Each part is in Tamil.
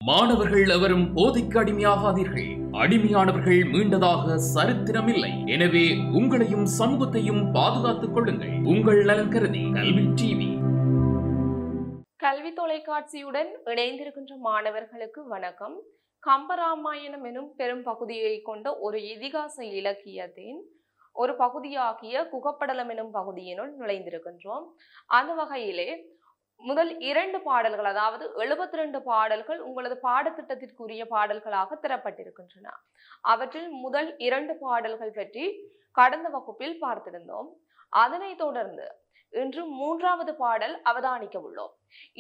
மாணவர்கள் எவரும் போதைக்கு அடிமையாகாதீர்கள். அடிமையானவர்கள் மீண்டதாக சரித்திரமில்லை. எனவே உங்களையும் சமூகத்தையும் பாதுகாத்துக் கொள்ளுங்கள். உங்கள் நலன் கருதி கல்வி டிவி. கல்வி தொலைக்காட்சியுடன் இணைந்திருக்கின்ற மாணவர்களுக்கு வணக்கம். கம்பராமாயணம் எனும் பெரும் பகுதியை கொண்ட ஒரு இதிகாச இலக்கியத்தின் ஒரு பகுதியாகிய குகப்படலம் எனும் பகுதியினுள் நுழைந்திருக்கின்றோம். அந்த வகையிலே முதல் 2 பாடல்கள், அதாவது 72 பாடல்கள் உங்களது பாடத்திட்டத்திற்குரிய பாடல்களாக தரப்பட்டிருக்கின்றன. அவற்றில் முதல் 2 பாடல்கள் பற்றி கடந்த வகுப்பில் பார்த்திருந்தோம். அதனை தொடர்ந்து இன்று 3வது பாடல் அவதானிக்க உள்ளோம்.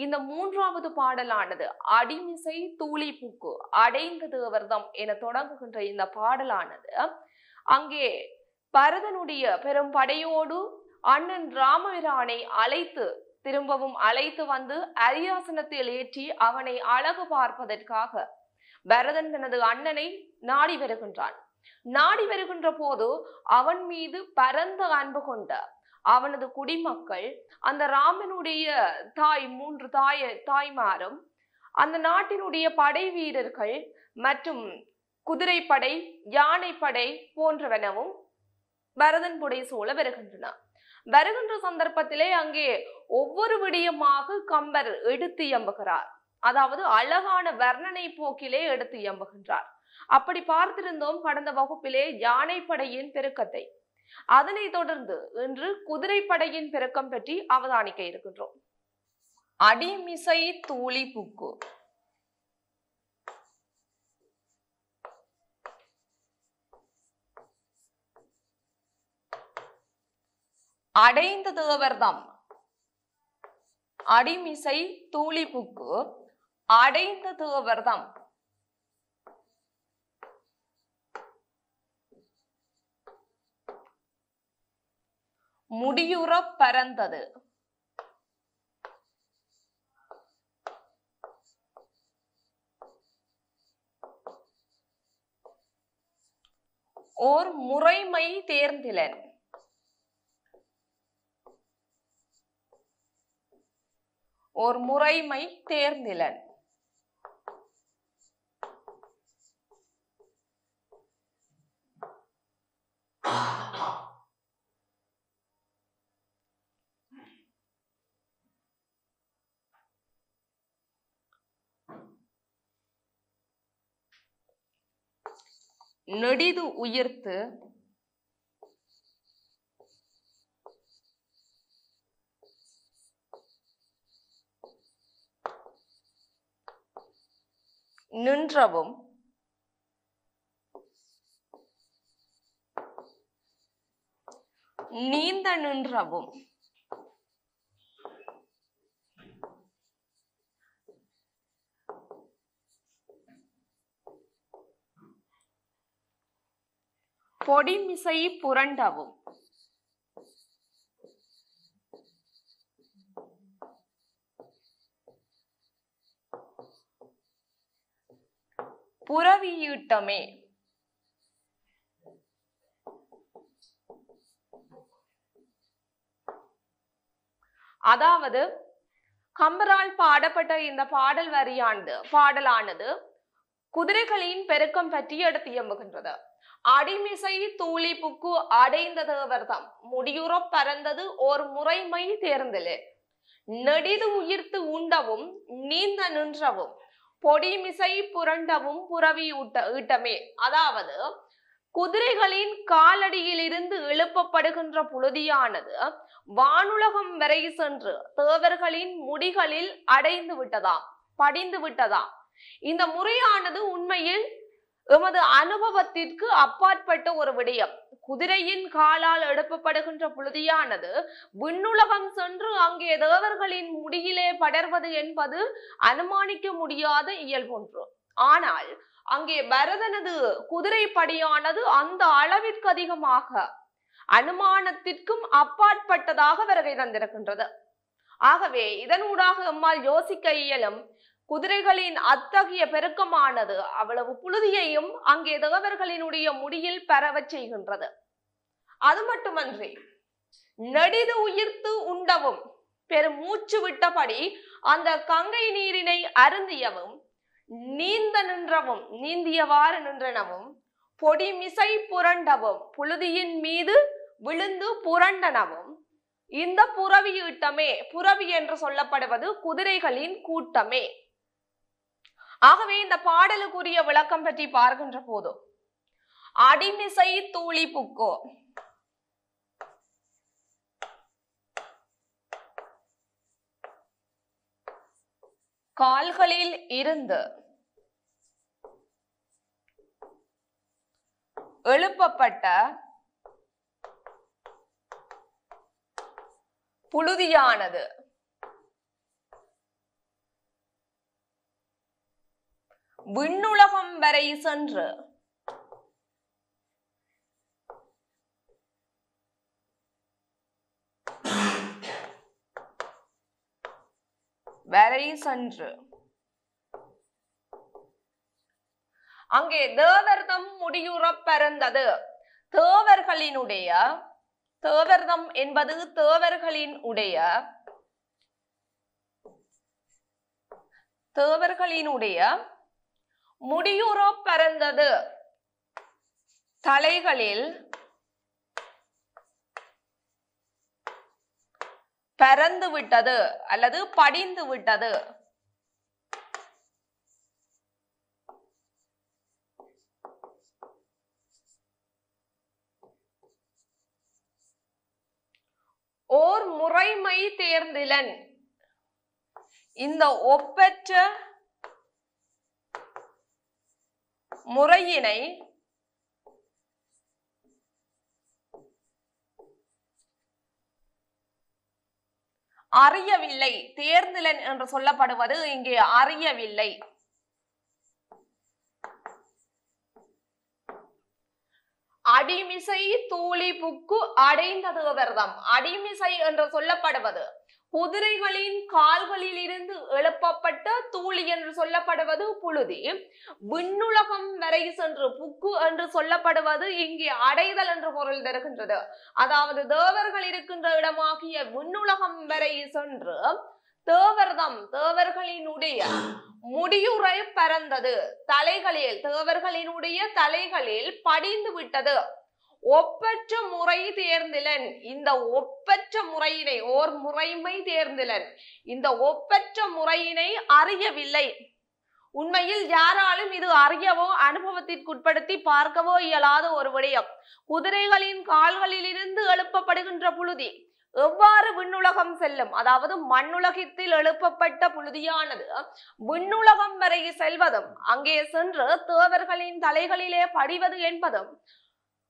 இந்த 3வது பாடலானது அடிமிசை தூளி பூக்கு அடைந்த தேவர்தம் என தொடங்குகின்ற இந்த பாடலானது அங்கே பரதனுடைய பெரும் படையோடு அண்ணன் ராமபிரானை திரும்பவும் அழைத்து வந்து அரியாசனத்தில் ஏற்றி அவனை அழகு பார்ப்பதற்காக பரதன் தனது அண்ணனை நாடி வருகின்றான். நாடி வருகின்ற போது அவன் மீது பரந்த அன்பு கொண்ட அவனது குடிமக்கள், அந்த ராமனுடைய 3 தாய்மாரும், அந்த நாட்டினுடைய படை வீரர்கள் மற்றும் குதிரைப்படை, யானைப்படை போன்றவனவும் பரதன் புடை சூழ வருகின்றன. வருகின்ற சந்தர்ப்பத்திலே அங்கே ஒவ்வொரு விடயமாக கம்பர் எடுத்து இயம்புகிறார். அதாவது அழகான வர்ணனை போக்கிலே எடுத்து இயம்புகின்றார். அப்படி பார்த்திருந்தோம் கடந்த வகுப்பிலே யானைப்படையின் பெருக்கத்தை. அதனை தொடர்ந்து இன்று குதிரைப்படையின் பெருக்கம் பற்றி அவதானிக்க இருக்கின்றோம். அடிமிசை தூளி புக்கு அடைந்த தேவர்தம். அடிமிசை தூளி புக்கு அடைந்த தேவர்தம். முடியுற பரந்தது. ஓர் முறைமை தேர்ந்திலன். ஓர் முறைமை தேர்ந்திலன். நெடிது உயிர்த்து நின்றவும் நீந்த நின்றவும் பொடிமிசை புரண்டவும் புறவியூட்டமே. அதாவது கம்பரால் பாடப்பட்ட இந்த பாடலானது குதிரைகளின் பெருக்கம் பற்றி எடுத்து இயம்புகின்றது. அடிமிசை தூளி புக்கு அடைந்த தேவர்தம். முடியுற பரந்தது ஓர் முறைமை தேர்ந்தலே. நெடிது உயிர்த்து உண்டவும் நீந்த நின்றவும் பொடிமிசை புரண்டவும் புறவி ஈட்டமே. அதாவது குதிரைகளின் காலடியில் இருந்து எழுப்பப்படுகின்ற புழுதியானது வானுலகம் வரை சென்று தேவர்களின் முடிகளில் அடைந்து விட்டதாம், படிந்து விட்டதாம். இந்த முறையானது உண்மையில் எமது அனுபவத்திற்கு அப்பாற்பட்ட ஒரு விடயம். குதிரையின் காலால் எழுப்பப்படுகின்ற புழுதியானது விண்ணுலகம் சென்று அங்கே தேவர்களின் முடியிலே படர்வது என்பது அனுமானிக்க முடியாத இயல்பொன்று. ஆனால் அங்கே பரதனது குதிரைப்படையானது அந்த அளவிற்கு அதிகமாக அனுமானத்திற்கும் அப்பாற்பட்டதாக வருகை தந்திருக்கின்றது. ஆகவே இதனூடாக எம்மால் யோசிக்க இயலும், குதிரைகளின் அத்தகைய பெருக்கமானது அவ்வளவு புழுதியையும் அங்கே தேவர்களினுடைய முடியில் பரவச் செய்கின்றது. அது மட்டுமன்றி நெடிது உயிர்த்து உண்டவும் பெரும் மூச்சு விட்டபடி அந்த கங்கை நீரினை அருந்தியவும் நீந்த நின்றவும் நீந்தியவாறு நின்றனவும் பொடிமிசை புரண்டவும் புழுதியின் மீது விழுந்து புரண்டனவும். இந்த புரவி ஈட்டமே, புரவி என்று சொல்லப்படுவது குதிரைகளின் கூட்டமே. ஆகவே இந்த பாடலுக்குரிய விளக்கம் பற்றி பார்க்கின்ற போது அடிமிசை தூளி புக்கோ, கால்களில் இருந்து எழுப்பப்பட்ட புழுதியானது விண்ணுலகம் வரை சென்று அங்கே தேவர்தம் முடியுறப் பறந்தது. தேவர்களினுடைய, தேவர்தம் என்பது தேவர்களினுடைய முடியுறப் பறந்தது, தலைகளில் பறந்து விட்டது அல்லது படிந்து விட்டது. ஓர் முறைமை தேர்ந்திலன், இந்த ஒப்பற்ற முறையினை அறியவில்லை. தேர்ந்திலன் என்று சொல்லப்படுவது இங்கே அறியவில்லை. அடிமிசை தூளி புக்கு அடைந்த தேவர்தம். அடிமிசை என்று சொல்லப்படுவது குதிரைகளின் கால்களில் இருந்து எழுப்பப்பட்ட தூளி என்று சொல்லப்படுவது புழுதி. விண்ணுலகம் வரை சென்று புக்கு என்று சொல்லப்படுவது இங்கே அடைதல் என்று பொருள் தருகின்றது. அதாவது தேவர்கள் இருக்கின்ற இடமாகிய விண்ணுலகம் வரை சென்று தேவர்தம், தேவர்களினுடைய முடியுறை பறந்தது, தலைகளில், தேவர்களினுடைய தலைகளில் படிந்து விட்டது. ஒப்பற்ற முறை தேர்ந்திலன், இந்த ஒப்பற்ற முறையினை, ஓர் முறைமை தேர்ந்திலன், இந்த ஒப்பற்ற முறையினை அறியவில்லை. உண்மையில் யாராலும் இது அறியவோ அனுபவத்திற்குட்படுத்தி பார்க்கவோ இயலாத ஒரு விடயம். குதிரைகளின் கால்களில் இருந்து எழுப்பப்படுகின்ற புழுதி எவ்வாறு விண்ணுலகம் செல்லும், அதாவது மண்ணுலகத்தில் எழுப்பப்பட்ட புழுதியானது விண்ணுலகம் வரை செல்வதும் அங்கே சென்று தேவர்களின் தலைகளிலே படிவது என்பதும்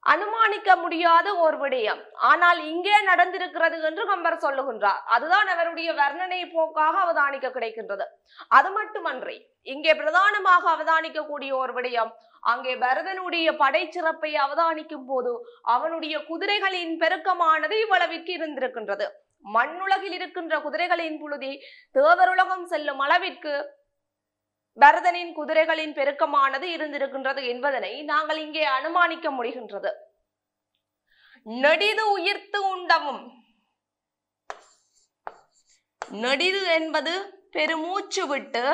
அனுமானிக்க முடியாத ஒரு விடயம். ஆனால் இங்கே நடந்திருக்கிறது என்று கம்பர் சொல்லுகின்றார். அதுதான் அவருடைய வர்ணனை போக்காக அவதானிக்க கிடைக்கின்றது. அது மட்டுமன்றி இங்கே பிரதானமாக அவதானிக்கக்கூடிய ஒரு விடயம், அங்கே பரதனுடைய படைச்சிறப்பை அவதானிக்கும் போது அவனுடைய குதிரைகளின் பெருக்கமானது இவ்வளவிற்கு இருந்திருக்கின்றது. மண்ணுலகில் இருக்கின்ற குதிரைகளின் புழுதி தேவருலகம் செல்லும் அளவிற்கு பரதனின் குதிரைகளின் பெருக்கமானது இருந்திருக்கின்றது என்பதனை நாங்கள் இங்கே அனுமானிக்க முடிகின்றது. நெடிது உயிர்த்து உண்டவும், நெடிது என்பது பெருமூச்சு விட்டு,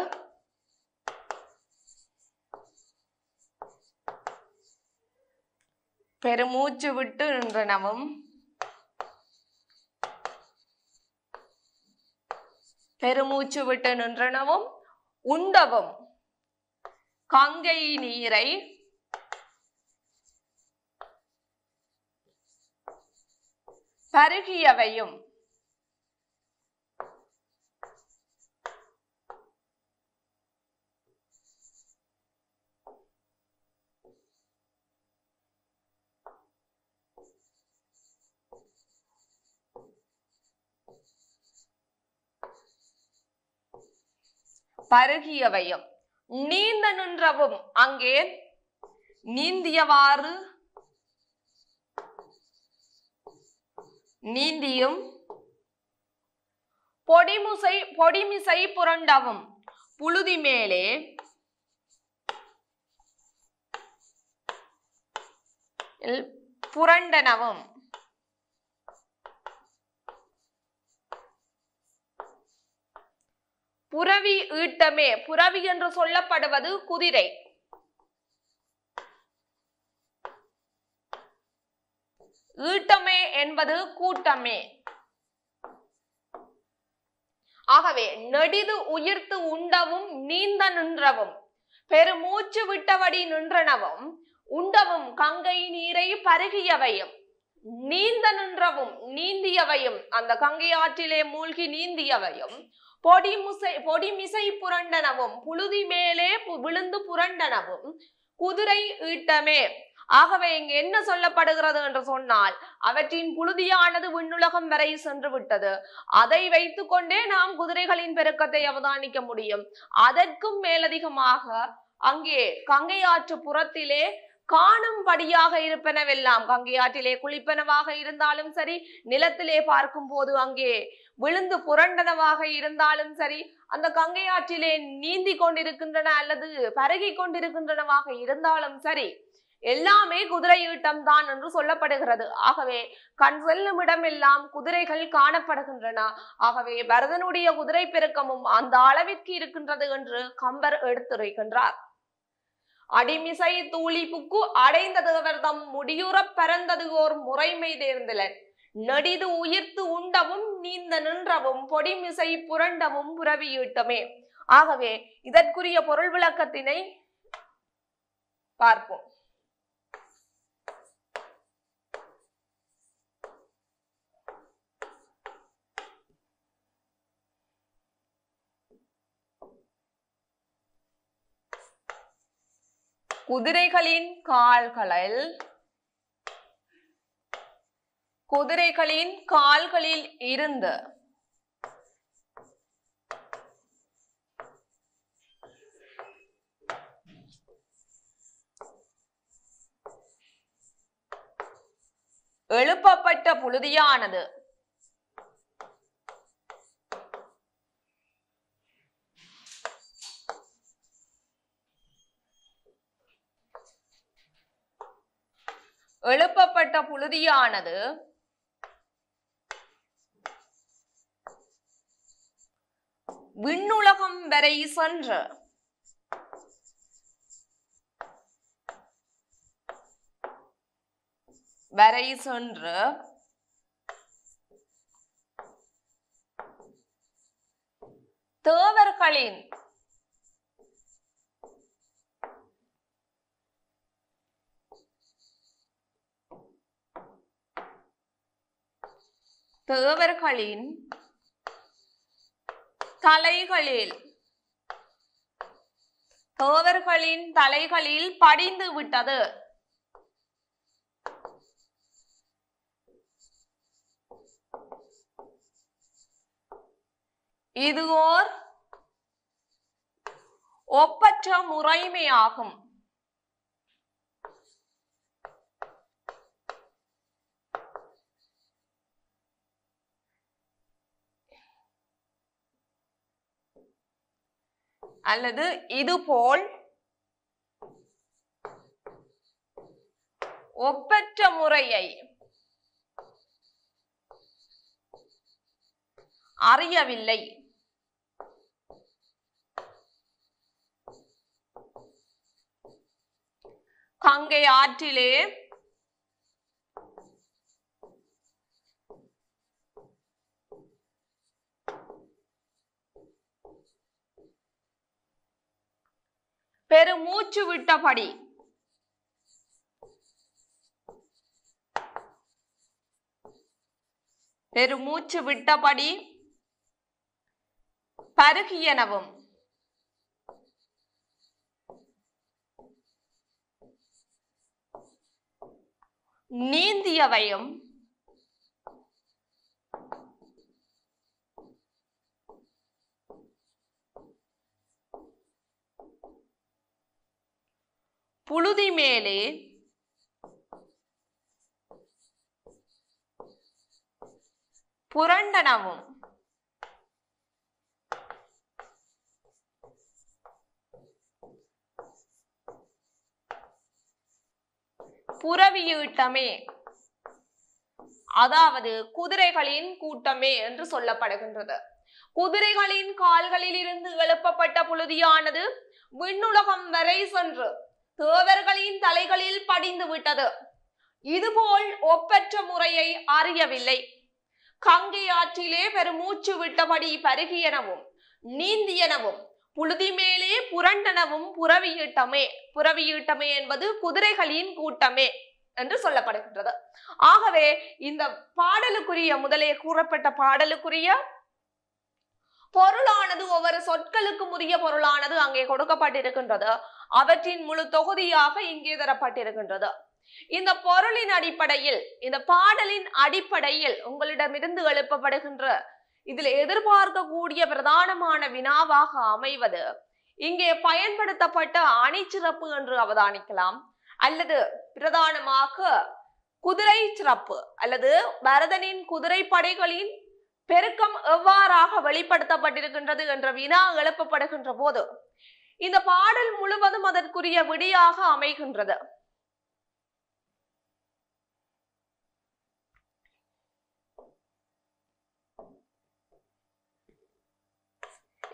பெருமூச்சு விட்டு நின்றனவும், பெருமூச்சு விட்டு நின்றனவும், உண்டவும் கங்கை நீரை பருகியவையும், பருகியவையும், நீந்த நின்றவும் அங்கே நீந்தியவாறு நீந்தியும், பொடிமிசை புரண்டவும் புழுதி மேலே புரண்டனவும், புரவி ஈட்டமே. புரவி என்று சொல்லப்படுவது குதிரை. ஈட்டமே என்பது கூட்டமே. ஆகவே நெடிது உயிர்த்து உண்டவும் நீந்த நின்றவும் பெருமூச்சு விட்டபடி நின்றனவும் உண்டவும் கங்கை நீரை பருகியவையும் நீந்த நின்றவும் நீந்தியவையும் அந்த கங்கை ஆற்றிலே மூழ்கி நீந்தியவையும் பொடிமிசை புரண்டனவும் புழுதி மேலே விழுந்து புரண்டனவும் குதிரை ஈட்டமே. ஆகவே இங்கு என்ன சொல்லப்படுகிறது என்று சொன்னால் அவற்றின் புழுதியானது விண்ணுலகம் வரை சென்று விட்டது. அதை வைத்துக் கொண்டே நாம் குதிரைகளின் பெருக்கத்தை அவதானிக்க முடியும். அதற்கும் மேலதிகமாக அங்கே கங்கை ஆற்று புறத்திலே காணும்படியாக இருப்பனவெல்லாம் கங்கை ஆற்றிலே குளிப்பனவாக இருந்தாலும் சரி, நிலத்திலே பார்க்கும் போது அங்கே விழுந்து புரண்டனவாக இருந்தாலும் சரி, அந்த கங்கை ஆற்றிலே நீந்தி கொண்டிருக்கின்றன அல்லது பருகி கொண்டிருக்கின்றனவாக இருந்தாலும் சரி, எல்லாமே குதிரை ஈட்டம் தான் என்று சொல்லப்படுகிறது. ஆகவே கண் செல்லும் இடமெல்லாம் குதிரைகள் காணப்படுகின்றன. ஆகவே பரதனுடைய குதிரை பெருக்கமும் அந்த அளவிற்கு இருக்கின்றது என்று கம்பர் எடுத்துரைக்கின்றார். அடிமிசை தூளி புக்கு அடைந்த தேவர்தம் முடியுற பரந்தது ஓர் முறைமை தேர்ந்தலன் நெடிது உயிர்த்து உண்டவும் நீந்த நின்றவும் பொடிமிசை புரண்டவும் புரவியீட்டமே. ஆகவே இதற்குரிய பொருள் விளக்கத்தினை பார்ப்போம். குதிரைகளின் கால்களில் இருந்து எழுப்பப்பட்ட புழுதியானது விண்ணுலகம் வரை சென்று தேவர்களின் தலைகளில் படிந்து விட்டது. இது ஓர் ஒப்பற்ற முறைமையாகும். அல்லது இதுபோல் ஒப்பற்ற முறையை அறியவில்லை. கங்கை ஆற்றிலே பெருமூச்சு விட்டபடி பருகியனவும் நீந்தியவையும் புழுதி மேலே புரண்டனவும் புரவியூட்டமே, அதாவது குதிரைகளின் கூட்டமே என்று சொல்லப்படுகின்றது. குதிரைகளின் கால்களில் இருந்து எழுப்பப்பட்ட புழுதியானது விண்ணுலகம் வரை சென்று தேவர்களின் தலைகளில் படிந்து விட்டது. இதுபோல் ஒப்பற்ற முறையை அறியவில்லை. கங்கை ஆற்றிலே பெருமூச்சு விட்டபடி பருகியனவும் நீந்தியனவும் புழுதி மேலே புரண்டனவும் புறவியீட்டமே என்பது குதிரைகளின் கூட்டமே என்று சொல்லப்படுகின்றது. ஆகவே இந்த பாடலுக்குரிய முதலே கூறப்பட்ட பாடலுக்குரிய பொருளானது ஒவ்வொரு சொற்களுக்கும் உரிய பொருளானது அங்கே கொடுக்கப்பட்டிருக்கின்றது. அவற்றின் முழு தொகுதியாக இங்கே தரப்பட்டிருக்கின்றது. இந்த பொருளின் அடிப்படையில், இந்த பாடலின் அடிப்படையில் உங்களிடமிருந்து எழுப்பப்படுகின்ற இதில் எதிர்பார்க்கக்கூடிய பிரதானமான வினாவாக அமைவது இங்கே பயன்படுத்தப்பட்ட அணிச்சிறப்பு என்று அவதானிக்கலாம். அல்லது பிரதானமாக குதிரை சிறப்பு அல்லது பரதனின் குதிரை படைகளின் பெருக்கம் எவ்வாறாக வெளிப்படுத்தப்பட்டிருக்கின்றது என்ற வினா எழுப்பப்படுகின்ற போது இந்த பாடல் முழுவதும் அதற்குரிய விடியாக அமைகின்றது.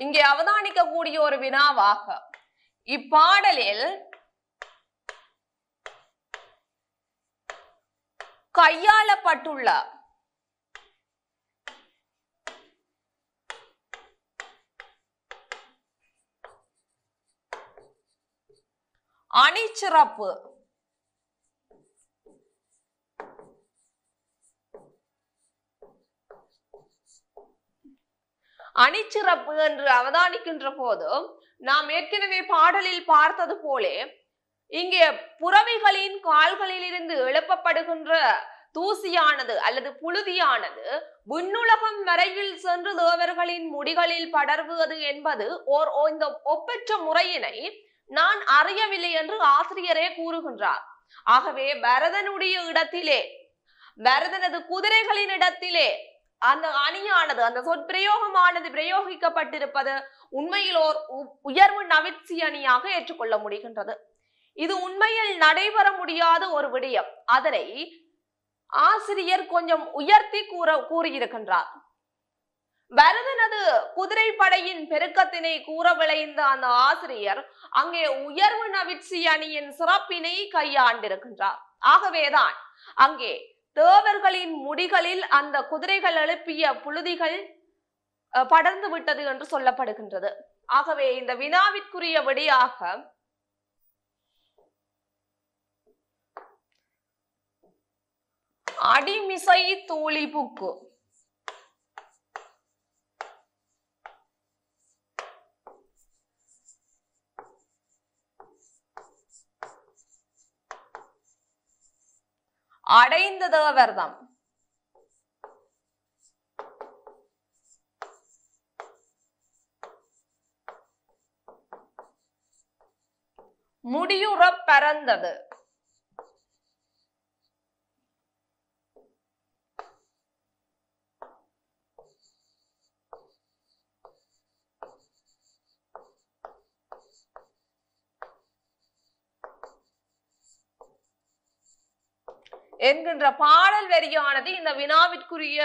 இங்கே அவதானிக்கக்கூடிய ஒரு வினாவாக இப்பாடலில் கையாளப்பட்டுள்ள அணிச்சிறப்பு அணிச்சிறப்பு என்று அவதானிக்கின்ற போது நாம் ஏற்கனவே பாடலில் பார்த்தது போலே இங்கே புறவிகளின் கால்களில் இருந்து எழுப்பப்படுகின்ற தூசியானது அல்லது புழுதியானது விண்ணுலகம் வரையில் சென்று தேவர்களின் முடிகளில் படர்வது என்பது இந்த ஒப்பற்ற முறையினை நான் அறியவில்லை என்று ஆசிரியரே கூறுகின்றார். ஆகவே பரதனுடைய இடத்திலே, பரதனது குதிரைகளின் இடத்திலே அந்த அணியானது, அந்த சொற்பிரயோகமானது பிரயோகிக்கப்பட்டிருப்பது உண்மையில் ஓர் உயர்வு நவிற்சி அணியாக ஏற்றுக்கொள்ள முடிகின்றது. இது உண்மையில் நடைபெற முடியாத ஒரு விடயம். அதனை ஆசிரியர் கொஞ்சம் உயர்த்தி கூறியிருக்கின்றார். பரதனது குதிரை படையின் பெருக்கத்தினை கூற விளைந்த அந்த ஆசிரியர் அங்கே உயர்வு நவிற்சி அணியின் சிறப்பினை கையாண்டிருக்கின்றார். ஆகவேதான் அங்கே தேவர்களின் முடிகளில் அந்த குதிரைகள் எழுப்பிய புழுதிகள் படர்ந்து விட்டது என்று சொல்லப்படுகின்றது. ஆகவே இந்த வினாவிற்குரிய விடையாக அடிமிசை தூளிபுக்கு அடைந்த தேவர்தம் முடியுற பறந்தது. என்கின்ற பாடல் வரியானது இந்த வினாவிற்குரிய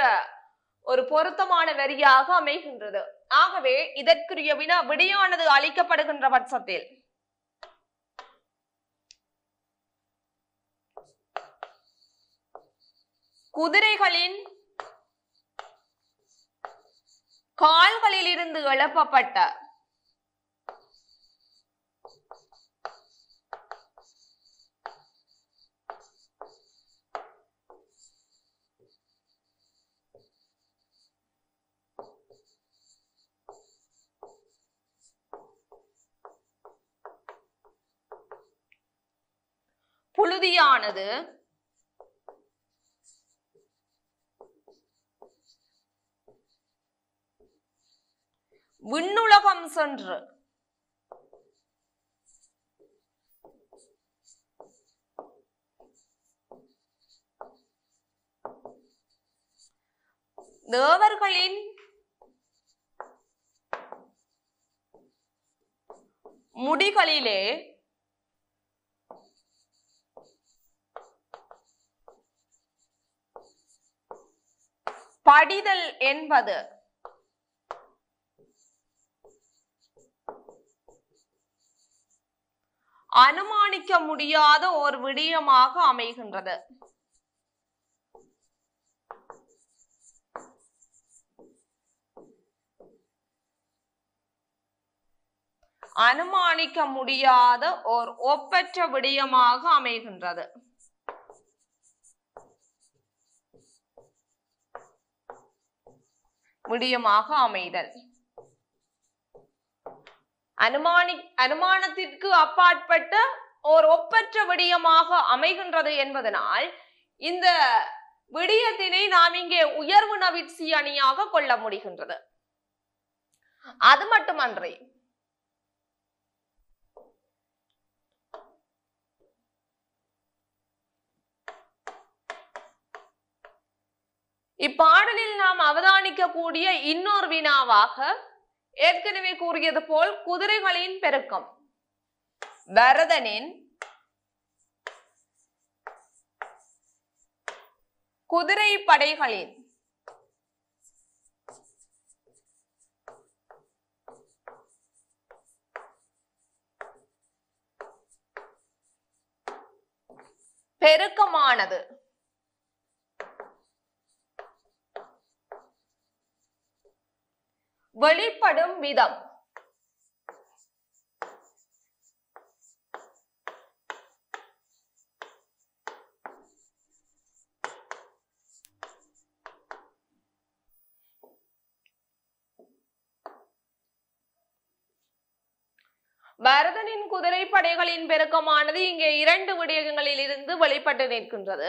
ஒரு பொருத்தமான வரியாக அமைகின்றது. ஆகவே இதற்குரிய விடையானது அளிக்கப்படுகின்ற பட்சத்தில் குதிரைகளின் கால்களில் இருந்து எழுப்பப்பட்ட புழுதியானது விண்ணுலகம் சென்று தேவர்களின் முடிகளிலே படிதல் என்பது அனுமானிக்க முடியாத ஒரு விடயமாக அமைகின்றது. அனுமானிக்க முடியாத ஒரு ஒப்பற்ற விடயமாக அமைகின்றது. விடயமாக அமைதல் அனுமானத்திற்கு அப்பாற்பட்ட ஒரு ஒப்பற்ற விடயமாக அமைகின்றது என்பதனால் இந்த விடயத்தினை நாம் இங்கே உயர்வு நவிற்சி அணியாக கொள்ள முடிகின்றது. அது மட்டுமன்றி இப்பாடலில் நாம் அவதானிக்கக்கூடிய இன்னொரு வினாவாக ஏற்கனவே கூறியது போல் குதிரைகளின் பெருக்கம். பரதனின் குதிரை படைகளின் பெருக்கமானது வெளிப்படும் விதம் பரதனின் குதிரை படைகளின் பெருக்கமானது இங்கே 2 விடயங்களில் இருந்து வெளிப்பட்டு நிற்கின்றது.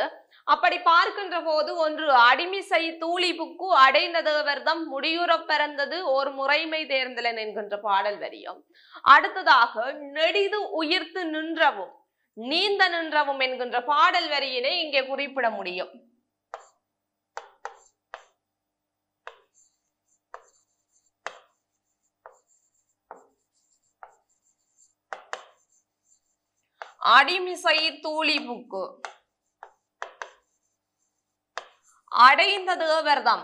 அப்படி பார்க்கின்ற போது, ஒன்று அடிமிசை தூளிபுக்கு அடைந்த தேவர்தம் முடியுறப் பிறந்தது ஒரு முறைமை தேர்ந்தலன் என்கின்ற பாடல் வரியும், அடுத்ததாக நெடிது உயிர்த்து நின்றவும் நீந்த நின்றவும் என்கின்ற பாடல் வரியினை இங்கே குறிப்பிட முடியும். அடிமிசை தூளிபுக்கு அடைந்த தேவர்தம்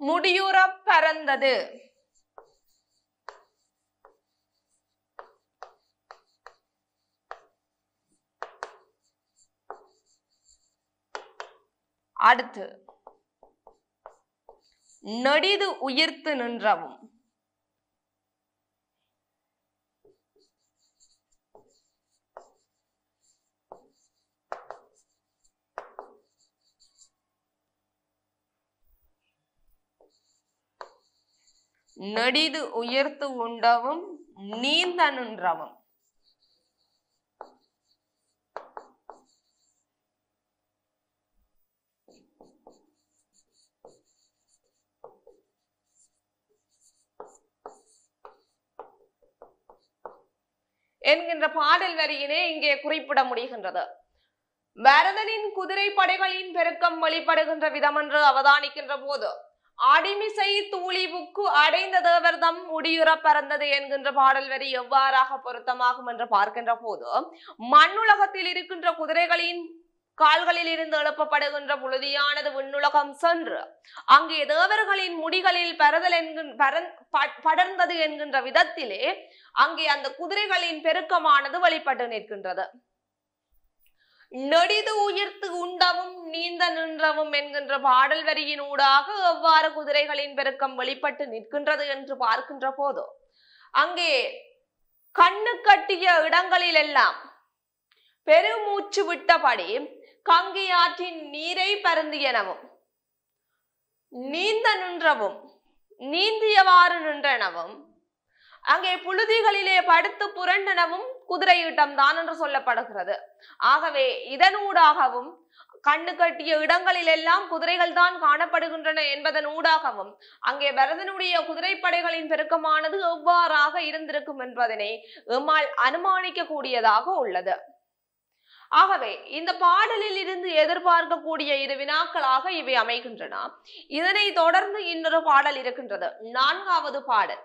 முடியுறப் பறந்தது அடுத்து நெடிது உயிர்த்து நின்றவும் நெடிது உயிர்த்து உண்டவும் நீந்த நின்றவும் என்கின்ற பாடல் வரியினை இங்கே குறிப்பிட முடிகின்றது. பரதனின் குதிரை படைகளின் பெருக்கம் வெளிப்படுகின்ற விதம் என்று அவதானிக்கின்ற போது, அடிமிசை தூளிபுக்கு அடைந்த தேவர்தம் முடியுற பறந்தது என்கின்ற பாடல் வரி எவ்வாறாக பொருத்தமாகும் என்று பார்க்கின்ற போது, மண்ணுலகத்தில் இருக்கின்ற குதிரைகளின் கால்களில் இருந்து எழுப்பப்படுகின்ற புழுதியானது விண்ணுலகம் சென்று அங்கே தேவர்களின் முடிகளில் படர்ந்தது என்கின்ற விதத்திலே அங்கே அந்த குதிரைகளின் பெருக்கமானது வெளிப்பட்டு நிற்கின்றது. நெடிது உயிர்த்து உண்டவும் நீந்த நின்றவும் என்கின்ற பாடல் வரியின் ஊடாக எவ்வாறு குதிரைகளின் பெருக்கம் வெளிப்பட்டு நிற்கின்றது என்று பார்க்கின்ற போது, அங்கே கண்ணு கட்டிய இடங்களில் எல்லாம் பெருமூச்சு விட்டபடி கங்கை ஆற்றின் நீரை பருந்தியனவும் நீந்த நின்றவும் நீந்தியவாறு நின்றனவும் அங்கே புழுதிகளிலே படுத்து புரண்டனவும் குதிரையிட்டம் தான் என்று சொல்லப்படுகிறது. ஆகவே இதனூடாகவும் கண்ணு கட்டிய இடங்களில் எல்லாம் குதிரைகள் தான் காணப்படுகின்றன என்பதன் ஊடாகவும் அங்கே பரதனுடைய குதிரைப்படைகளின் பெருக்கமானது எவ்வாறாக இருந்திருக்கும் என்பதனை எம்மால் அனுமானிக்க கூடியதாக உள்ளது. ஆகவே இந்த பாடலில் இருந்து எதிர்பார்க்கக்கூடிய 2 வினாக்களாக இவை அமைகின்றன. இதனை தொடர்ந்து இன்னொரு பாடல் இருக்கின்றது, 4வது பாடல்.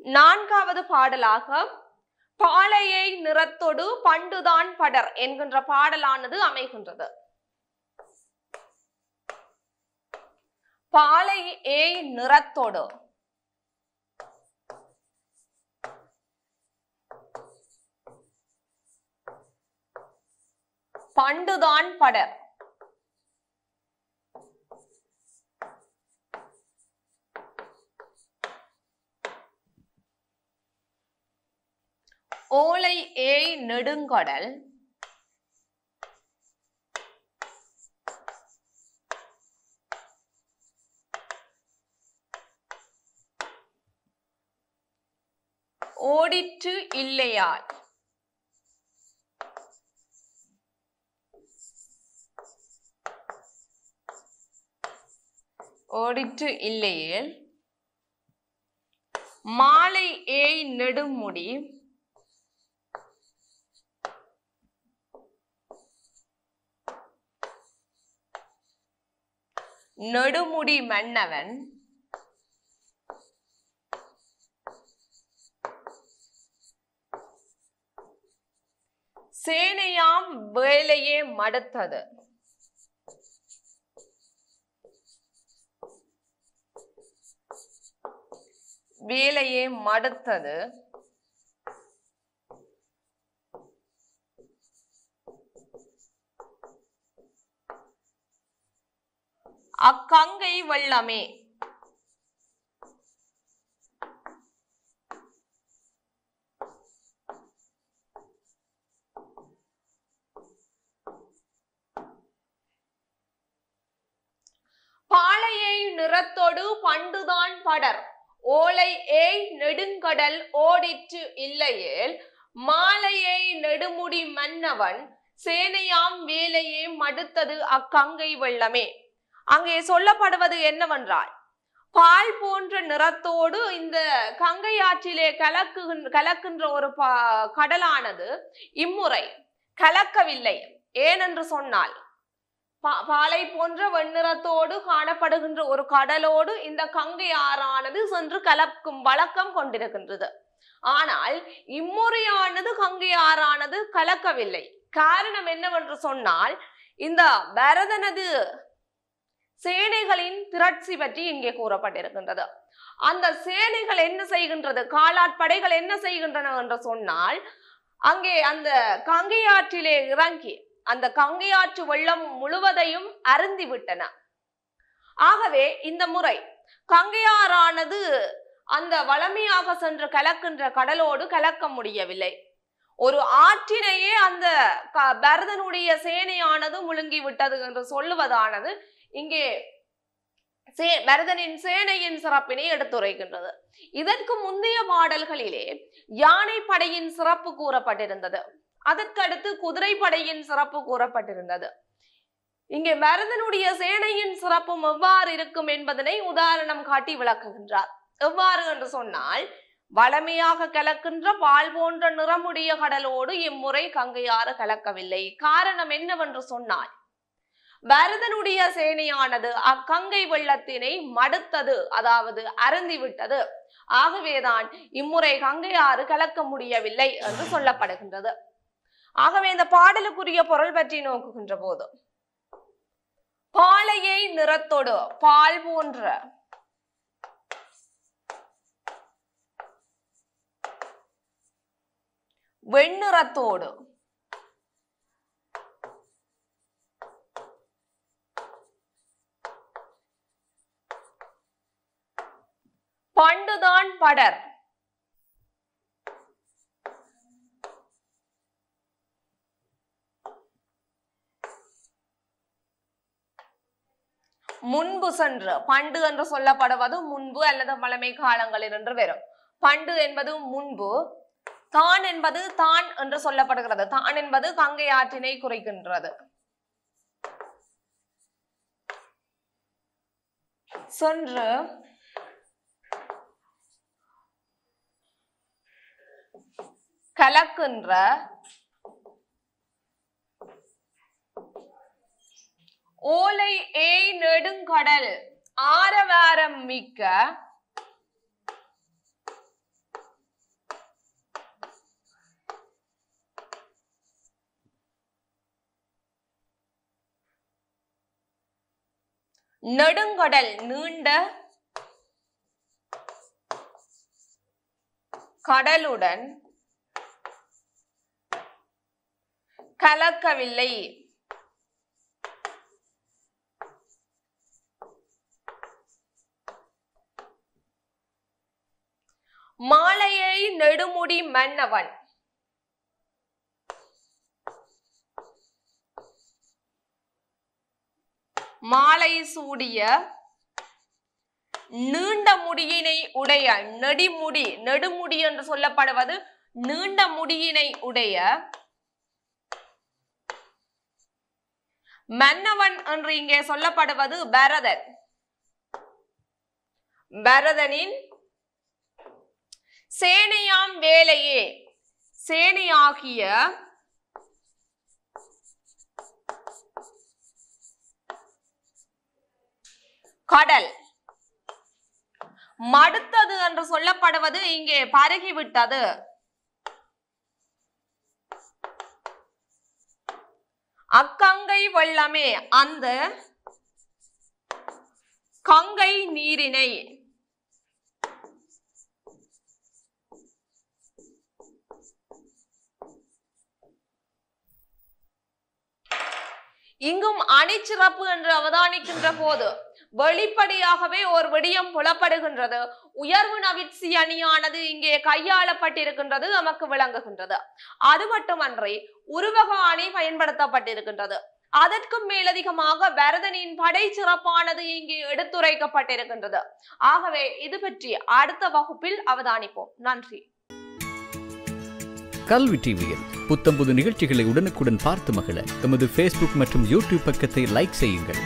நான்காவது பாடலாக பாலையை நிறத்தொடு பண்டுதான் படர் என்கின்ற பாடலானது அமைகின்றது. பாலையை நிறத்தொடு பண்டுதான் படர். ஓலை ஏய் நெடுங்கடல் ஓடிற்று இல்லையால். ஓடிற்று இல்லையேல் மாலை ஏய் நெடுமுடி நெடுமுடி மன்னவன் சேனையாம் வேலையே மடுத்தது. வேலையே மடுத்தது அக்கங்கை வெள்ளமே. பாலையை நிறத்தொடு பண்டுதான் படர் ஓலை ஏய் நெடுங்கடல் ஓடிற்று இல்லையேல் மாலையை நெடுமுடி மன்னவன் சேனையாம் வேலையே மடுத்தது அக்கங்கை வெள்ளமே. அங்கே சொல்லப்படுவது என்னவென்றால், பால் போன்ற நிறத்தோடு இந்த கங்கை ஆற்றிலே கலக்கின்ற ஒரு கடலானது இம்முறை கலக்கவில்லை. ஏனென்று சொன்னால், பாலை போன்ற வெண்ணிறத்தோடு காணப்படுகின்ற ஒரு கடலோடு இந்த கங்கை ஆறானது சென்று கலக்கும் வழக்கம் கொண்டிருக்கின்றது. ஆனால் இம்முறையானது கங்கை ஆறானது கலக்கவில்லை. காரணம் என்னவென்று சொன்னால், இந்த பரதனது சேனைகளின் திரட்சி பற்றி இங்கே கூறப்பட்டிருக்கின்றது. அந்த சேனைகள் என்ன செய்கின்றது, காலாட்படைகள் என்ன செய்கின்றன என்று சொன்னால், அங்கே அந்த கங்கை ஆற்றிலே இறங்கி அந்த கங்கை ஆற்று வெள்ளம் முழுவதையும் அருந்தி விட்டன. ஆகவே இந்த முறை கங்கையாறானது அந்த வளமையாக சென்று கலக்கின்ற கடலோடு கலக்க முடியவில்லை. ஒரு ஆற்றினையே அந்த பரதனுடைய சேனையானது முழுங்கி விட்டது என்று சொல்லுவதானது இங்கே பரதனின் சேனையின் சிறப்பினை எடுத்துரைக்கின்றது. இதற்கு முந்தைய பாடல்களிலே யானை படையின் சிறப்பு கூறப்பட்டிருந்தது. அதற்கடுத்து குதிரை படையின் சிறப்பு கூறப்பட்டிருந்தது. இங்கே பரதனுடைய சேனையின் சிறப்பும் எவ்வாறு இருக்கும் என்பதனை உதாரணம் காட்டி விளக்குகின்றார். எவ்வாறு என்று சொன்னால், வளமையாக கலக்கின்ற பால் போன்ற நிறமுடைய கடலோடு இம்முறை கங்கையாறு கலக்கவில்லை. காரணம் என்னவென்று சொன்னால், பரதனுடைய சேனையானது அக்கங்கை வெள்ளத்தினை மடுத்தது, அதாவது அருந்திவிட்டது. ஆகவேதான் இம்முறை கங்கையாறு கலக்க முடியவில்லை என்று சொல்லப்படுகின்றது. ஆகவே இந்த பாடலுக்குரிய பொருள் பற்றி நோக்குகின்ற போது, பாலையை நிறத்தோடு பால் போன்ற வெண்ணிறத்தோடு பண்டுதான் படர் முன்பு சென்று, பண்டு என்று சொல்லப்படுவது முன்பு அல்லது பழமை காலங்களில் என்று வரும். பண்டு என்பது முன்பு, தான் என்பது தான் என்று சொல்லப்படுகிறது. தான் என்பது கங்கை ஆற்றினை குறிக்கின்றது. சென்று கலக்கின்ற ஓலை ஏய் நெடுங்கடல் ஆரவாரம் மிக்க நெடுங்கடல் நீண்ட கடலுடன் கலக்கவில்லை. மாலையை நெடுமுடி மன்னவன் மாலை சூடிய நீண்ட முடியினை உடைய நெடுமுடி என்று சொல்லப்படுவது நீண்ட முடியினை உடைய மன்னவன் என்று இங்கே சொல்லப்படுவது பரதன். பரதனின் சேனையாம் வேலையே சேனையாகிய கடல் மடுத்தது என்று சொல்லப்படுவது இங்கே பருகிவிட்டது. அக்கங்கை வெள்ளமே அந்த கங்கை நீரினை இங்கும் அணிச்சிறப்பு என்று அவதானிக்கின்ற போது வெளிப்படையாகவே ஒரு விடயம் புலப்படுகின்றது. உயர்வு நவிற்சி அணியானது இங்கே கையாளப்பட்டிருக்கின்றது நமக்கு விளங்குகின்றது. அது மட்டுமன்றி உருவக அணி பயன்படுத்தப்பட்டிருக்கின்றது. அதற்கும் மேலதிகமாக பரதனின் படை சிறப்பானது இங்கே எடுத்துரைக்கப்பட்டிருக்கின்றது. ஆகவே இது பற்றி அடுத்த வகுப்பில் அவதானிப்போம். நன்றி. கல்வி டிவியில் புத்தம்புது நிகழ்ச்சிகளை உடனுக்குடன் பார்த்து மகிழ எமது Facebook மற்றும் YouTube பக்கத்தை லைக் செய்யுங்கள்.